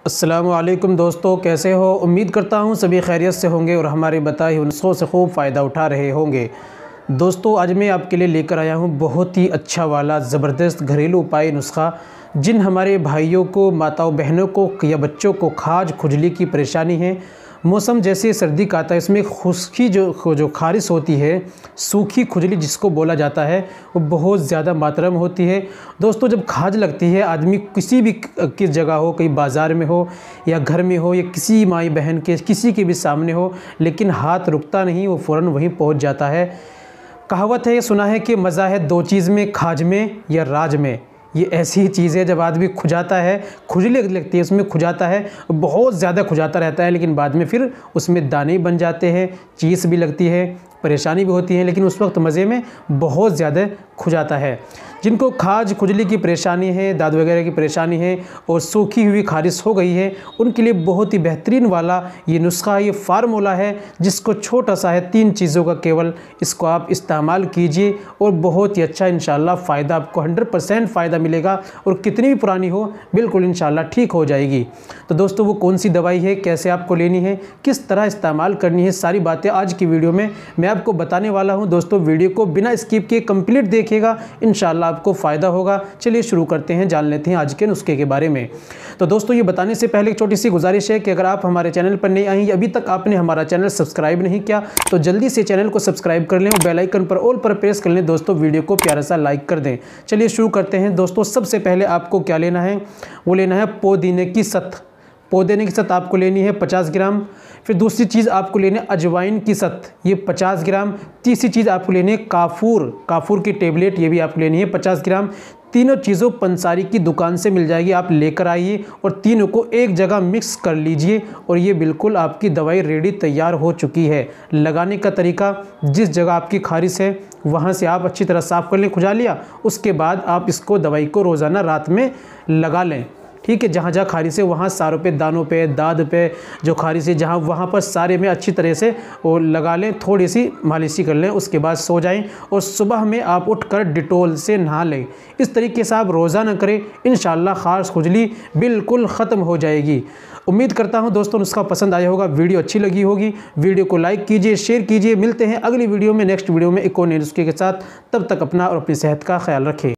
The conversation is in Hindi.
अस्सलामुअलैकुम दोस्तों, कैसे हो। उम्मीद करता हूँ सभी खैरियत से होंगे और हमारे बताए हुए नुस्खों से खूब फ़ायदा उठा रहे होंगे। दोस्तों, आज मैं आपके लिए लेकर आया हूँ बहुत ही अच्छा वाला ज़बरदस्त घरेलू उपाय नुस्खा। जिन हमारे भाइयों को, माताओं बहनों को या बच्चों को खाज खुजली की परेशानी है, मौसम जैसे सर्दी का आता है, इसमें खुश्की जो ख़ारिश होती है, सूखी खुजली जिसको बोला जाता है, वो बहुत ज़्यादा मात्रा में होती है। दोस्तों, जब खाज लगती है, आदमी किसी भी किस जगह हो, कहीं बाज़ार में हो या घर में हो या किसी माई बहन के किसी के भी सामने हो, लेकिन हाथ रुकता नहीं, वो फ़ौरन वहीं पहुंच जाता है। कहावत है, सुना है कि मज़ा है दो चीज़ में, खाज में या राज में। ये ऐसी ही चीज़ है, जब आदमी खुजाता है, खुजली लगती है, उसमें खुजाता है, बहुत ज़्यादा खुजाता रहता है, लेकिन बाद में फिर उसमें दाने बन जाते हैं, चीस भी लगती है, परेशानी भी होती है, लेकिन उस वक्त मज़े में बहुत ज़्यादा खुजाता है। जिनको खाज खुजली की परेशानी है, दाद वगैरह की परेशानी है और सूखी हुई खारिश हो गई है, उनके लिए बहुत ही बेहतरीन वाला ये नुस्खा, ये फार्मूला है, जिसको छोटा सा है, 3 चीज़ों का केवल, इसको आप इस्तेमाल कीजिए और बहुत ही अच्छा इंशाल्लाह फ़ायदा आपको 100% फ़ायदा मिलेगा और कितनी भी पुरानी हो बिल्कुल इंशाल्लाह ठीक हो जाएगी। तो दोस्तों, वो कौन सी दवाई है, कैसे आपको लेनी है, किस तरह इस्तेमाल करनी है, सारी बातें आज की वीडियो में मैं आपको बताने वाला हूँ। दोस्तों, वीडियो को बिना स्किप किए कंप्लीट देखिएगा, इंशाल्लाह आपको फ़ायदा होगा। चलिए शुरू करते हैं, जान लेते हैं आज के नुस्खे के बारे में। तो दोस्तों, ये बताने से पहले एक छोटी सी गुजारिश है कि अगर आप हमारे चैनल पर नए आए, अभी तक आपने हमारा चैनल सब्सक्राइब नहीं किया, तो जल्दी से चैनल को सब्सक्राइब कर लें और बेल आइकन पर ऑल पर प्रेस कर लें। दोस्तों, वीडियो को प्यारा सा लाइक कर दें। चलिए शुरू करते हैं। दोस्तों, सबसे पहले आपको क्या लेना है, वो लेना है पुदीने की सत। पुदीने की सत आपको लेनी है 50 ग्राम। फिर दूसरी चीज़ आपको लेनी है अजवाइन की सत, ये 50 ग्राम। तीसरी चीज़ आपको लेनी है काफूर की टेबलेट, ये भी आपको लेनी है 50 ग्राम। तीनों चीज़ों पंसारी की दुकान से मिल जाएगी, आप लेकर आइए और तीनों को एक जगह मिक्स कर लीजिए और ये बिल्कुल आपकी दवाई रेडी तैयार हो चुकी है। लगाने का तरीका, जिस जगह आपकी खारिश है वहाँ से आप अच्छी तरह साफ़ कर लें, खुजा लिया, उसके बाद आप इसको दवाई को रोज़ाना रात में लगा लें। ठीक है, जहाँ जहाँ खारिश है वहाँ सारों पे, दानों पे, दाद पे जो खारिश है जहाँ, वहाँ पर सारे में अच्छी तरह से वो लगा लें, थोड़ी सी मालिश कर लें, उसके बाद सो जाएं और सुबह में आप उठकर डिटोल से नहा लें। इस तरीके से आप रोज़ाना करें, इंशाल्लाह खारिश खुजली बिल्कुल ख़त्म हो जाएगी। उम्मीद करता हूँ दोस्तों नुस्खा पसंद आया होगा, वीडियो अच्छी लगी होगी। वीडियो को लाइक कीजिए, शेयर कीजिए। मिलते हैं अगली वीडियो में, नेक्स्ट वीडियो में एक और नए नुस्खे के साथ। तब तक अपना और अपनी सेहत का ख्याल रखें।